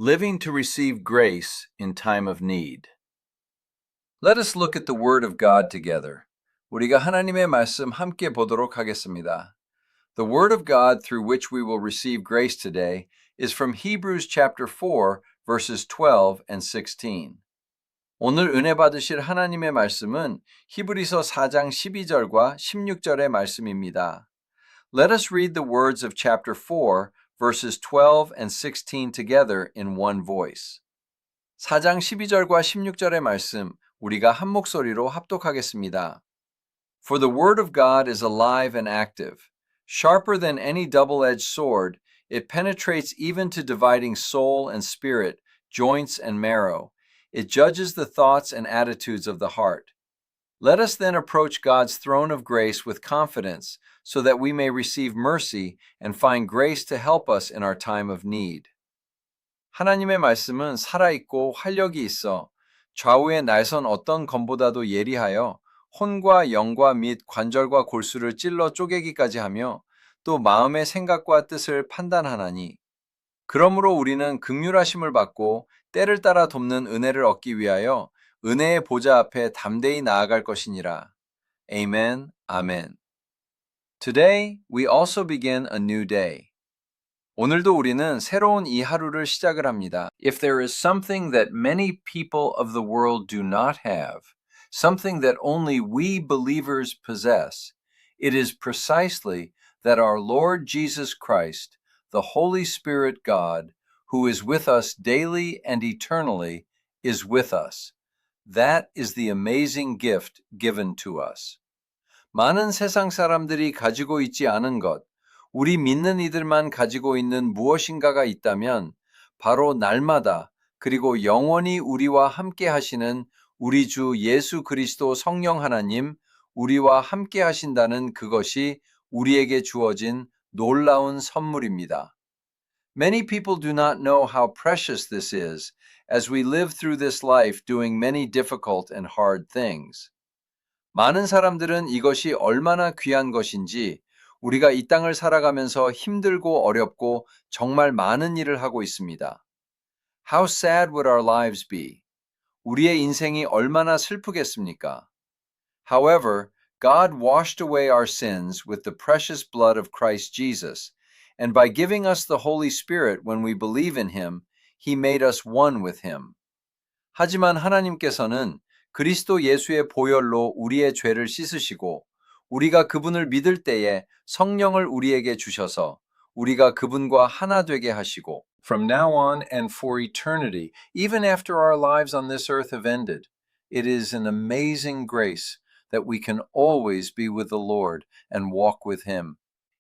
Living to receive grace in time of need. Let us look at the Word of God together. 우리가 하나님의 말씀 함께 보도록 하겠습니다. The Word of God through which we will receive grace today is from Hebrews chapter 4, verses 12 and 16. 오늘 은혜 받으실 하나님의 말씀은 히브리서 4장 12절과 16절의 말씀입니다. Let us read the words of chapter 4, verses 12 and 16 together in one voice. 4장 12절과 16절의 말씀, 우리가 한 목소리로 합독하겠습니다. For the word of God is alive and active. Sharper than any double-edged sword, it penetrates even to dividing soul and spirit, joints and marrow. It judges the thoughts and attitudes of the heart. Let us then approach God's throne of grace with confidence so that we may receive mercy and find grace to help us in our time of need. 하나님의 말씀은 살아있고 활력이 있어 좌우의 날선 어떤 검보다도 예리하여 혼과 영과 및 관절과 골수를 찔러 쪼개기까지 하며 또 마음의 생각과 뜻을 판단하나니 그러므로 우리는 긍휼하심을 받고 때를 따라 돕는 은혜를 얻기 위하여 은혜의 보좌 앞에 담대히 나아갈 것이니라. Amen. Amen. Today we also begin a new day. 오늘도 우리는 새로운 이 하루를 시작을 합니다. If there is something that many people of the world do not have, something that only we believers possess, it is precisely that our Lord Jesus Christ, the Holy Spirit God, who is with us daily and eternally, is with us. That is the amazing gift given to us. 많은 세상 사람들이 가지고 있지 않은 것, 우리 믿는 이들만 가지고 있는 무엇인가가 있다면 바로 날마다 그리고 영원히 우리와 함께 하시는 우리 주 예수 그리스도 성령 하나님, 우리와 함께 하신다는 그것이 우리에게 주어진 놀라운 선물입니다. Many people do not know how precious this is as we live through this life doing many difficult and hard things. 많은 사람들은 이것이 얼마나 귀한 것인지 우리가 이 땅을 살아가면서 힘들고 어렵고 정말 많은 일을 하고 있습니다. How sad would our lives be? 우리의 인생이 얼마나 슬프겠습니까? However, God washed away our sins with the precious blood of Christ Jesus, and by giving us the Holy Spirit when we believe in Him, He made us one with Him. 하지만 하나님께서는 그리스도 예수의 보혈로 우리의 죄를 씻으시고 우리가 그분을 믿을 때에 성령을 우리에게 주셔서 우리가 그분과 하나 되게 하시고 From now on and for eternity, even after our lives on this earth have ended, it is an amazing grace that we can always be with the Lord and walk with Him.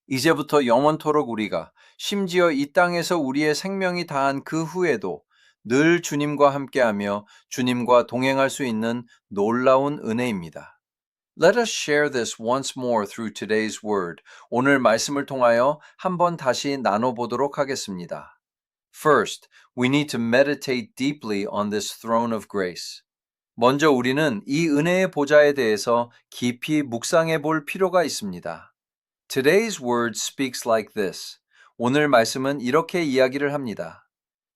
이제부터 영원토록 우리가 심지어 이 땅에서 우리의 생명이 다한 그 후에도 늘 주님과 함께하며 주님과 동행할 수 있는 놀라운 은혜입니다. Let us share this once more through today's word. 오늘 말씀을 통하여 한번 다시 나눠보도록 하겠습니다. First, we need to meditate deeply on this throne of grace. 먼저 우리는 이 은혜의 보좌에 대해서 깊이 묵상해 볼 필요가 있습니다. Today's word speaks like this. 오늘 말씀은 이렇게 이야기를 합니다.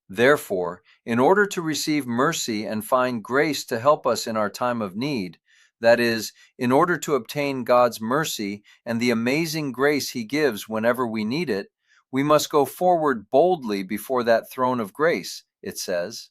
Therefore, in order to receive mercy and find grace to help us in our time of need, that is, in order to obtain God's mercy and the amazing grace He gives whenever we need it, we must go forward boldly before that throne of grace, it says.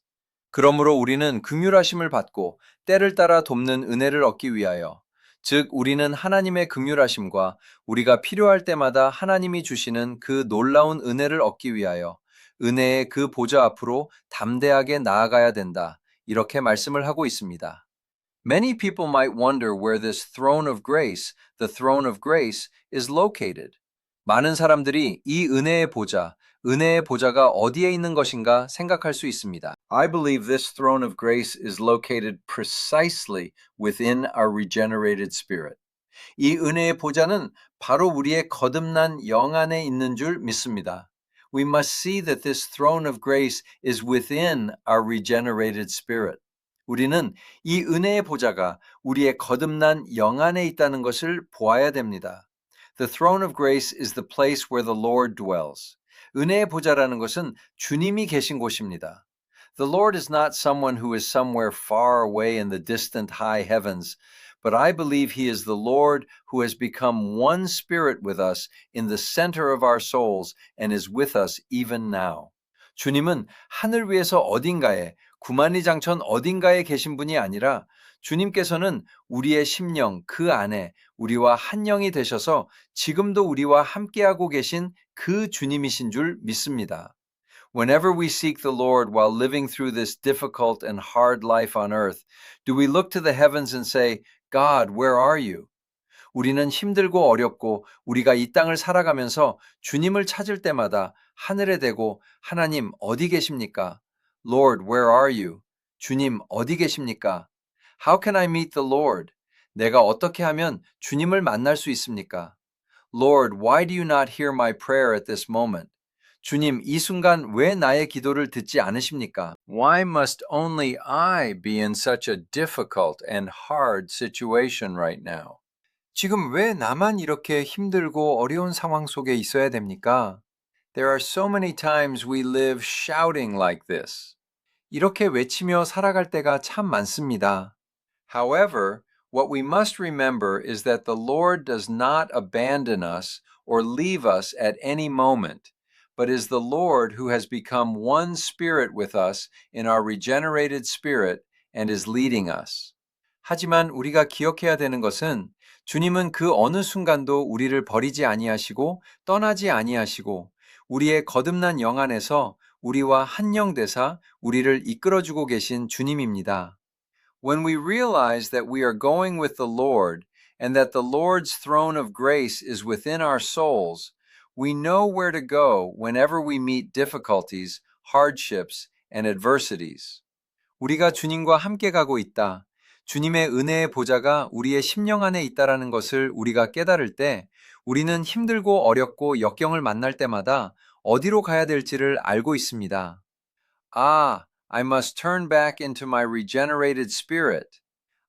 그러므로 우리는 긍휼하심을 받고 때를 따라 돕는 은혜를 얻기 위하여 즉 우리는 하나님의 긍휼하심과 우리가 필요할 때마다 하나님이 주시는 그 놀라운 은혜를 얻기 위하여 은혜의 그 보좌 앞으로 담대하게 나아가야 된다. 이렇게 말씀을 하고 있습니다. Many people might wonder where this throne of grace, the throne of grace, is located. 많은 사람들이 이 은혜의 보좌가 어디에 있는 것인가 생각할 수 있습니다. I believe this throne of grace is located precisely within our regenerated spirit. 이 은혜의 보좌는 바로 우리의 거듭난 영 안에 있는 줄 믿습니다. We must see that this throne of grace is within our regenerated spirit. 우리는 이 은혜의 보좌가 우리의 거듭난 영 안에 있다는 것을 보아야 됩니다. The throne of grace is the place where the Lord dwells. 은혜의 보좌라는 것은 주님이 계신 곳입니다. The Lord is not someone who is somewhere far away in the distant high heavens, but I believe he is the Lord who has become one spirit with us in the center of our souls and is with us even now. 주님은 하늘 위에서 어딘가에, 구만리장천 어딘가에 계신 분이 아니라 주님께서는 우리의 심령 그 안에 우리와 한 영이 되셔서 지금도 우리와 함께하고 계신 그 주님이신 줄 믿습니다. Whenever we seek the Lord while living through this difficult and hard life on earth, do we look to the heavens and say, God, where are you? 우리는 힘들고 어렵고 우리가 이 땅을 살아가면서 주님을 찾을 때마다 하늘에 대고 하나님 어디 계십니까? Lord, where are you? 주님 어디 계십니까? How can I meet the Lord? 내가 어떻게 하면 주님을 만날 수 있습니까? Lord, why do you not hear my prayer at this moment? 주님, 이 순간 왜 나의 기도를 듣지 않으십니까? Why must only I be in such a difficult and hard situation right now? 지금 왜 나만 이렇게 힘들고 어려운 상황 속에 있어야 됩니까? There are so many times we live shouting like this. 이렇게 외치며 살아갈 때가 참 많습니다. However, what we must remember is that the Lord does not abandon us or leave us at any moment, but is the Lord who has become one spirit with us in our regenerated spirit and is leading us. 하지만 우리가 기억해야 되는 것은 주님은 그 어느 순간도 우리를 버리지 아니하시고 떠나지 아니하시고 우리의 거듭난 영 안에서 우리와 한영 되사 우리를 이끌어주고 계신 주님입니다. When we realize that we are going with the Lord and that the Lord's throne of grace is within our souls, we know where to go whenever we meet difficulties, hardships, and adversities. 우리가 주님과 함께 가고 있다. 주님의 은혜의 보좌가 우리의 심령 안에 있다라는 것을 우리가 깨달을 때 우리는 힘들고 어렵고 역경을 만날 때마다 어디로 가야 될지를 알고 있습니다. 아, I must turn back into my regenerated spirit.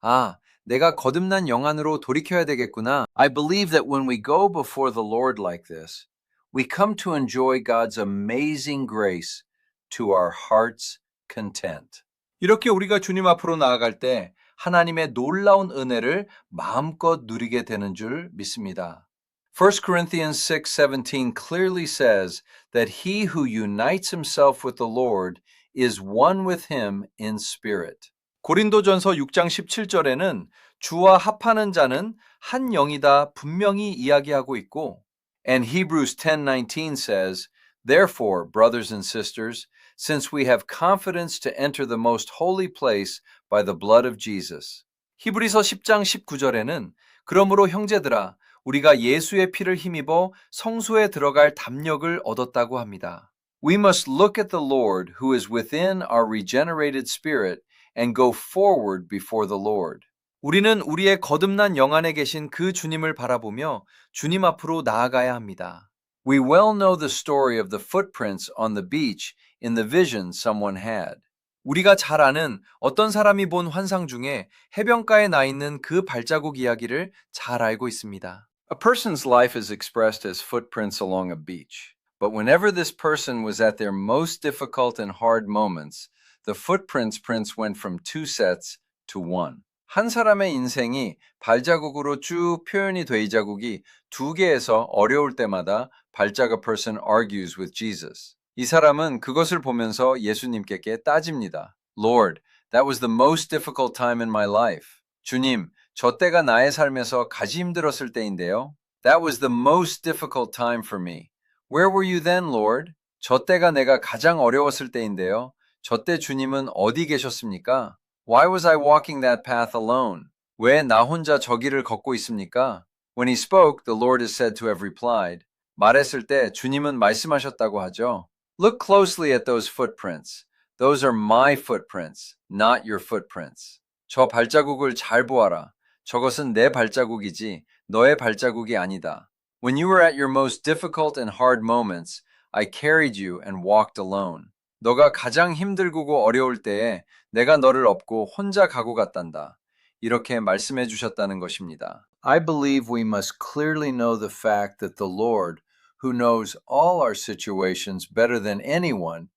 아, 내가 거듭난 영 안으로 돌이켜야 되겠구나. I believe that when we go before the Lord like this, we come to enjoy God's amazing grace to our heart's content. 이렇게 우리가 주님 앞으로 나아갈 때 하나님의 놀라운 은혜를 마음껏 누리게 되는 줄 믿습니다. 1 Corinthians 6:17 clearly says that he who unites himself with the Lord is one with him in spirit. 고린도전서 6장 17절에는 주와 합하는 자는 한 영이다 분명히 이야기하고 있고 And Hebrews 10:19 says, Therefore, brothers and sisters, since we have confidence to enter the most holy place by the blood of Jesus. 히브리서 10장 19절에는 그러므로 형제들아 우리가 예수의 피를 힘입어 성소에 들어갈 담력을 얻었다고 합니다. We must look at the Lord who is within our regenerated spirit and go forward before the Lord. 우리는 우리의 거듭난 영 안에 계신 그 주님을 바라보며 주님 앞으로 나아가야 합니다. We well know the story of the footprints on the beach in the vision someone had. 우리가 잘 아는 어떤 사람이 본 환상 중에 해변가에 나 있는 그 발자국 이야기를 잘 알고 있습니다. A person's life is expressed as footprints along a beach. But whenever this person was at their most difficult and hard moments, the footprints went from 2 sets to 1. 한 사람의 인생이 발자국으로 쭉 표현이 돼 이 자국이 2개에서 어려울 때마다 발자국 person argues with Jesus. 이 사람은 그것을 보면서 예수님께 따집니다. Lord, that was the most difficult time in my life. 주님, 저 때가 나의 삶에서 가장 힘들었을 때인데요. That was the most difficult time for me. Where were you then, Lord? 저 때가 내가 가장 어려웠을 때인데요. 저 때 주님은 어디 계셨습니까? Why was I walking that path alone? 왜 나 혼자 저 길을 걷고 있습니까? When he spoke, the Lord is said to have replied. 말했을 때 주님은 말씀하셨다고 하죠. Look closely at those footprints. Those are my footprints, not your footprints. 저 발자국을 잘 보아라. 저것은 내 발자국이지 너의 발자국이 아니다. When you were at your most difficult and hard moments, I carried you and walked alone. 너가 가장 힘들고 어려울 때에 내가 너를 업고 혼자 가고 갔단다. 이렇게 말씀해 주셨다는 것입니다. I believe we must clearly know the fact that the Lord, who knows all our situations better than anyone,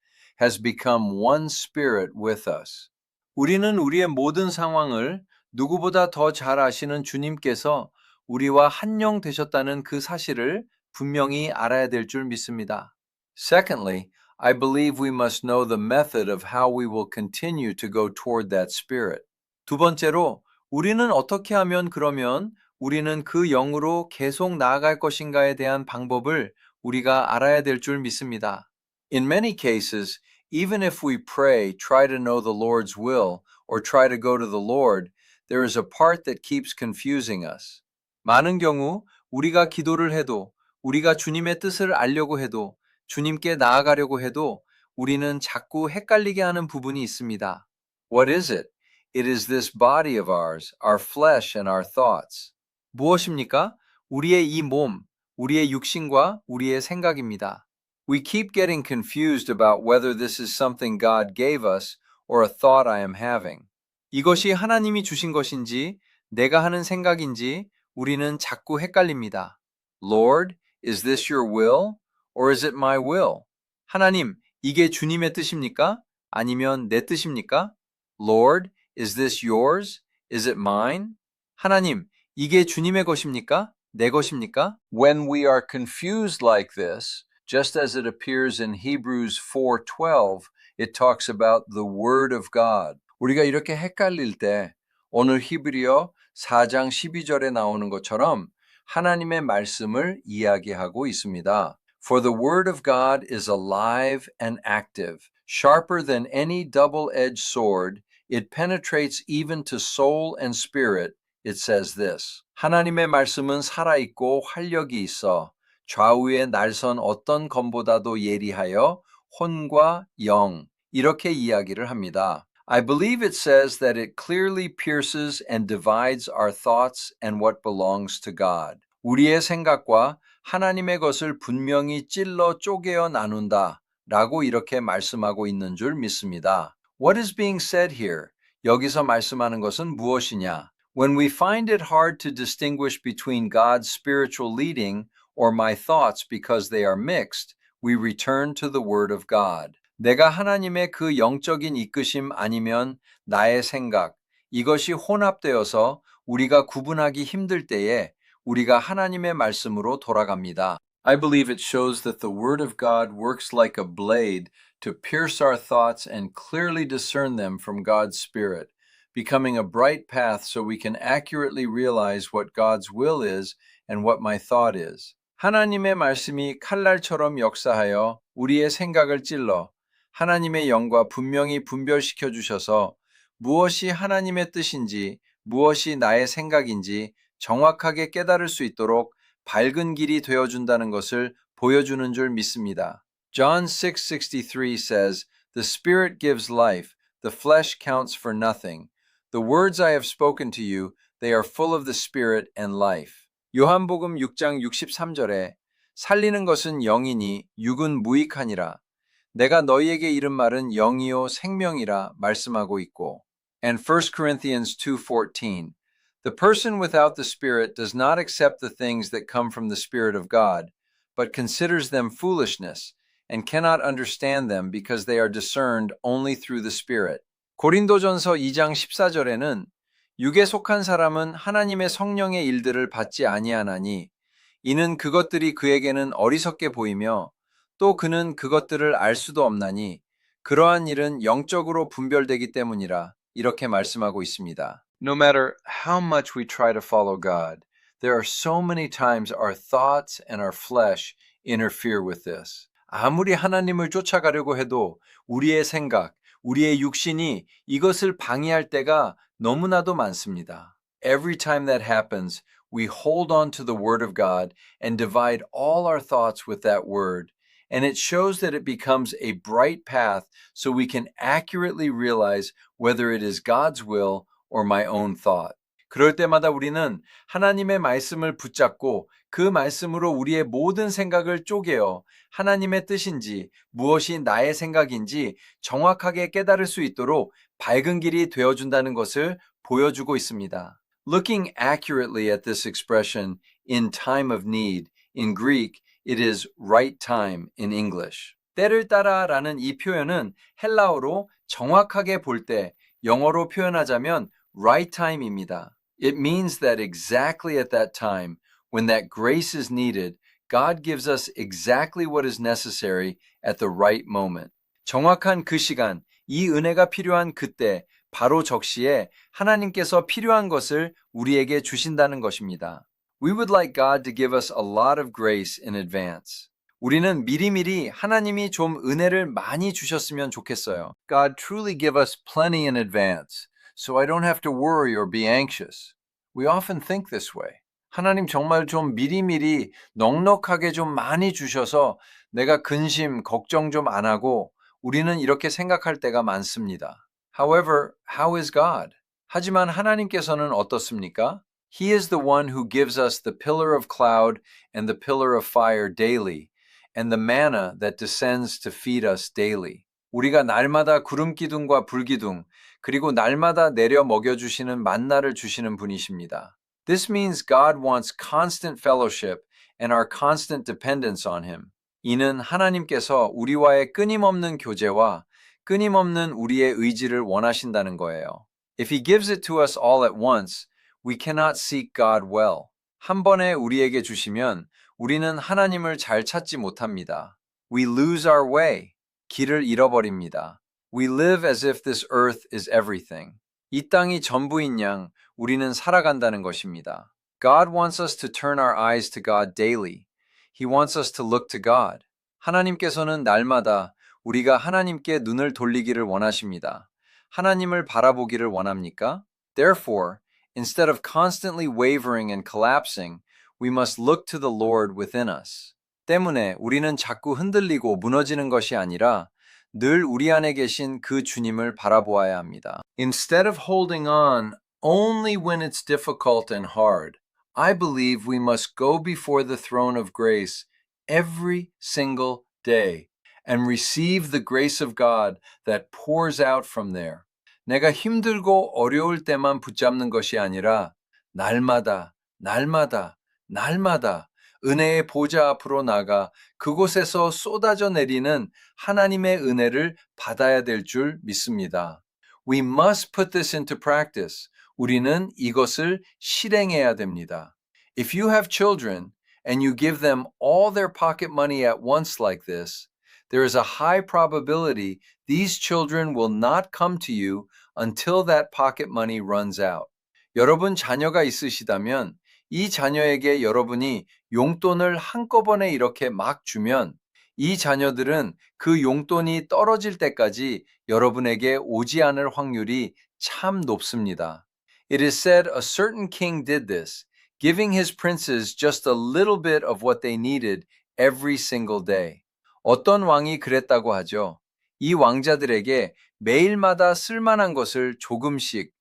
has become one spirit with us. 우리는 우리의 모든 상황을 누구보다 더 잘 아시는 주님께서 우리와 한영 되셨다는 그 사실을 분명히 알아야 될 줄 믿습니다. Secondly, I believe we must know the method of how we will continue to go toward that spirit. 두 번째로, 우리는 어떻게 하면 그러면 우리는 그 영으로 계속 나아갈 것인가에 대한 방법을 우리가 알아야 될 줄 믿습니다. In many cases, even if we pray, try to know the Lord's will, or try to go to the Lord, there is a part that keeps confusing us. 많은 경우 우리가 기도를 해도, 우리가 주님의 뜻을 알려고 해도, 주님께 나아가려고 해도 우리는 자꾸 헷갈리게 하는 부분이 있습니다. What is it? It is this body of ours, our flesh and our thoughts. 무엇입니까? 우리의 이 몸, 우리의 육신과 우리의 생각입니다. We keep getting confused about whether this is something God gave us or a thought I am having. 이것이 하나님이 주신 것인지, 내가 하는 생각인지 우리는 자꾸 헷갈립니다. Lord, is this your will? Or is it my will? 하나님, 이게 주님의 뜻입니까? 아니면 내 뜻입니까? Lord, is this yours? Is it mine? 하나님, 이게 주님의 것입니까? 내 것입니까? When we are confused like this, just as it appears in Hebrews 4:12, it talks about the Word of God. 우리가 이렇게 헷갈릴 때 오늘 히브리어 4장 12절에 나오는 것처럼 하나님의 말씀을 이야기하고 있습니다. For the Word of God is alive and active, sharper than any double-edged sword. It penetrates even to soul and spirit. It says this. 하나님의 말씀은 살아있고 활력이 있어 좌우에 날선 어떤 검보다도 예리하여 혼과 영, 이렇게 이야기를 합니다. I believe it says that it clearly pierces and divides our thoughts and what belongs to God. 우리의 생각과 하나님의 것을 분명히 찔러 쪼개어 나눈다 라고 이렇게 말씀하고 있는 줄 믿습니다. What is being said here? 여기서 말씀하는 것은 무엇이냐? When we find it hard to distinguish between God's spiritual leading or my thoughts because they are mixed, we return to the Word of God. 내가 하나님의 그 영적인 이끄심 아니면 나의 생각, 이것이 혼합되어서 우리가 구분하기 힘들 때에 우리가 하나님의 말씀으로 돌아갑니다. I believe it shows that the Word of God works like a blade to pierce our thoughts and clearly discern them from God's Spirit, becoming a bright path so we can accurately realize what God's will is and what my thought is. 하나님의 말씀이 칼날처럼 역사하여 우리의 생각을 찔러 하나님의 영과 분명히 분별시켜 주셔서 무엇이 하나님의 뜻인지, 무엇이 나의 생각인지 정확하게 깨달을 수 있도록 밝은 길이 되어준다는 것을 보여주는 줄 믿습니다. John 6:63 says, The Spirit gives life, the flesh counts for nothing. The words I have spoken to you, they are full of the Spirit and life. 요한복음 6장 63절에 살리는 것은 영이니 육은 무익하니라. 내가 너희에게 이른 말은 영이요 생명이라 말씀하고 있고. And 1 Corinthians 2:14 The person without the Spirit does not accept the things that come from the Spirit of God, but considers them foolishness, and cannot understand them because they are discerned only through the Spirit. 고린도전서 2장 14절에는 육에 속한 사람은 하나님의 성령의 일들을 받지 아니하나니 이는 그것들이 그에게는 어리석게 보이며 또 그는 그것들을 알 수도 없나니 그러한 일은 영적으로 분별되기 때문이라 이렇게 말씀하고 있습니다. No matter how much we try to follow God, there are so many times our thoughts and our flesh interfere with this. 아무리 하나님을 쫓아가려고 해도 우리의 생각, 우리의 육신이 이것을 방해할 때가 너무나도 많습니다. Every time that happens, we hold on to the Word of God and divide all our thoughts with that Word, and it shows that it becomes a bright path so we can accurately realize whether it is God's will or my own thought. 그럴 때마다 우리는 하나님의 말씀을 붙잡고 그 말씀으로 우리의 모든 생각을 쪼개어 하나님의 뜻인지 무엇이 나의 생각인지 정확하게 깨달을 수 있도록 밝은 길이 되어준다는 것을 보여주고 있습니다. Looking accurately at this expression, in time of need, in Greek, It is right time in English. 때를 따라라는 이 표현은 헬라어로 정확하게 볼 때, 영어로 표현하자면 right time입니다. It means that exactly at that time, when that grace is needed, God gives us exactly what is necessary at the right moment. 정확한 그 시간, 이 은혜가 필요한 그때, 바로 적시에 하나님께서 필요한 것을 우리에게 주신다는 것입니다. We would like God to give us a lot of grace in advance. 우리는 미리미리 하나님이 좀 은혜를 많이 주셨으면 좋겠어요. God truly give us plenty in advance, so I don't have to worry or be anxious. We often think this way. 하나님 정말 좀 미리미리 넉넉하게 좀 많이 주셔서 내가 근심, 걱정 좀 안 하고 우리는 이렇게 생각할 때가 많습니다. However, how is God? 하지만 하나님께서는 어떻습니까? He is the one who gives us the pillar of cloud and the pillar of fire daily, and the manna that descends to feed us daily. 우리가 날마다 구름 기둥과 불 기둥, 그리고 날마다 내려 먹여주시는 만나를 주시는 분이십니다. This means God wants constant fellowship and our constant dependence on Him. 이는 하나님께서 우리와의 끊임없는 교제와 끊임없는 우리의 의지를 원하신다는 거예요. If He gives it to us all at once, we cannot seek God well. 한 번에 우리에게 주시면 우리는 하나님을 잘 찾지 못합니다. We lose our way. 길을 잃어버립니다. We live as if this earth is everything. 이 땅이 전부인 양 우리는 살아간다는 것입니다. God wants us to turn our eyes to God daily. He wants us to look to God. 하나님께서는 날마다 우리가 하나님께 눈을 돌리기를 원하십니다. 하나님을 바라보기를 원합니까? Therefore, instead of constantly wavering and collapsing, we must look to the Lord within us. 때문에 우리는 자꾸 흔들리고 무너지는 것이 아니라 늘 우리 안에 계신 그 주님을 바라보아야 합니다. Instead of holding on only when it's difficult and hard, I believe we must go before the throne of grace every single day and receive the grace of God that pours out from there. 내가 힘들고 어려울 때만 붙잡는 것이 아니라 날마다 은혜의 보좌 앞으로 나가 그곳에서 쏟아져 내리는 하나님의 은혜를 받아야 될 줄 믿습니다. We must put this into practice. 우리는 이것을 실행해야 됩니다. If you have children and you give them all their pocket money at once like this, there is a high probability these children will not come to you until that pocket money runs out. 여러분 자녀가 있으시다면 이 자녀에게 여러분이 용돈을 한꺼번에 이렇게 막 주면 이 자녀들은 그 용돈이 떨어질 때까지 여러분에게 오지 않을 확률이 참 높습니다. It is said a certain king did this, giving his princes just a little bit of what they needed every single day. 어떤 왕이 그랬다고 하죠. 이 왕자들에게 매일마다 쓸만한 것을 조금씩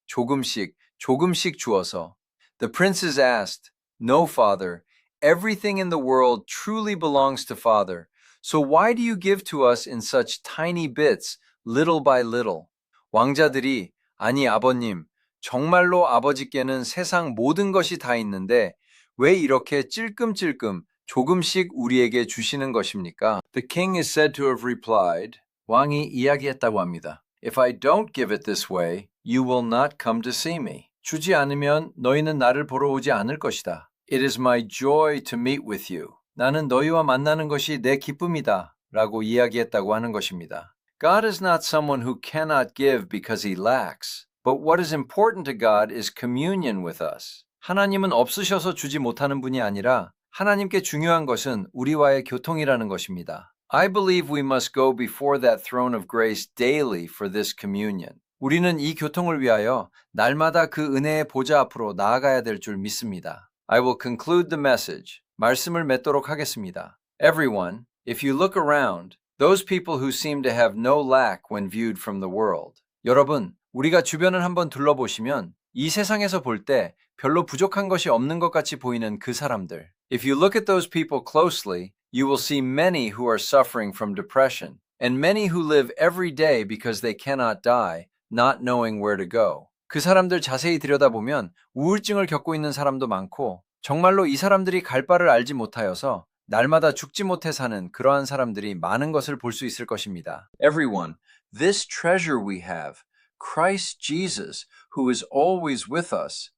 주어서. The princes asked, "No, father, everything in the world truly belongs to Father. So why do you give to us in such tiny bits, little by little?" 왕자들이, 아니 아버님, 정말로 아버지께는 세상 모든 것이 다 있는데 왜 이렇게 찔끔찔끔 조금씩 우리에게 주시는 것입니까? The king is said to have replied, 왕이 이야기했다고 합니다. If I don't give it this way, you will not come to see me. 주지 않으면 너희는 나를 보러 오지 않을 것이다. It is my joy to meet with you. 나는 너희와 만나는 것이 내 기쁨이다. 라고 이야기했다고 하는 것입니다. God is not someone who cannot give because he lacks. But what is important to God is communion with us. 하나님은 없으셔서 주지 못하는 분이 아니라 하나님께 중요한 것은 우리와의 교통이라는 것입니다. I believe we must go before that throne of grace daily for this communion. 우리는 이 교통을 위하여 날마다 그 은혜의 보좌 앞으로 나아가야 될 줄 믿습니다. I will conclude the message. 말씀을 맺도록 하겠습니다. Everyone, if you look around, those people who seem to have no lack when viewed from the world. 여러분, 우리가 주변을 한번 둘러보시면 이 세상에서 볼 때 별로 부족한 것이 없는 것 같이 보이는 그 사람들. If you look at those people closely, you will see many who are suffering from depression, and many who live every day because they cannot die, not knowing where to go. 그 사람들 자세히 들여다보면 우울증을 겪고 있는 사람도 많고 정말로 이 사람들이 갈 바를 알지 못하여서 날마다 죽지 못해 사는 그러한 사람들이 많은 것을 볼 수 있을 것입니다. Everyone, this treasure we have, Christ Jesus, who is always with us,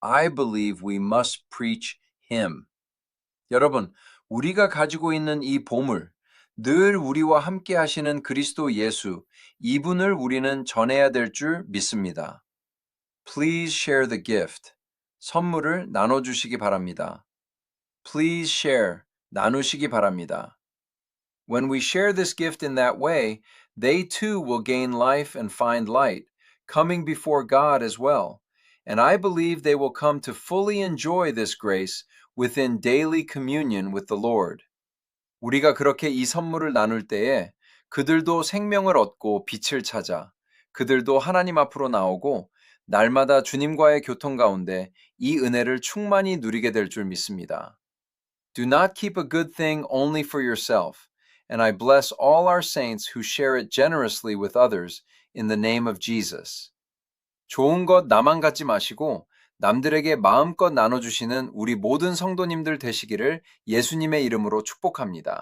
I believe we must preach him. 여러분, 우리가 가지고 있는 이 보물, 늘 우리와 함께 하시는 그리스도 예수, 이분을 우리는 전해야 될 줄 믿습니다. Please share the gift. 선물을 나눠주시기 바랍니다. Please share. 나누시기 바랍니다. When we share this gift in that way, they too will gain life and find light, coming before God as well. And I believe they will come to fully enjoy this grace within daily communion with the Lord. 우리가 그렇게 이 선물을 나눌 때에 그들도 생명을 얻고 빛을 찾아 그들도 하나님 앞으로 나오고 날마다 주님과의 교통 가운데 이 은혜를 충만히 누리게 될 줄 믿습니다. Do not keep a good thing only for yourself, and I bless all our saints who share it generously with others in the name of Jesus. 좋은 것 나만 갖지 마시고 남들에게 마음껏 나눠주시는 우리 모든 성도님들 되시기를 예수님의 이름으로 축복합니다.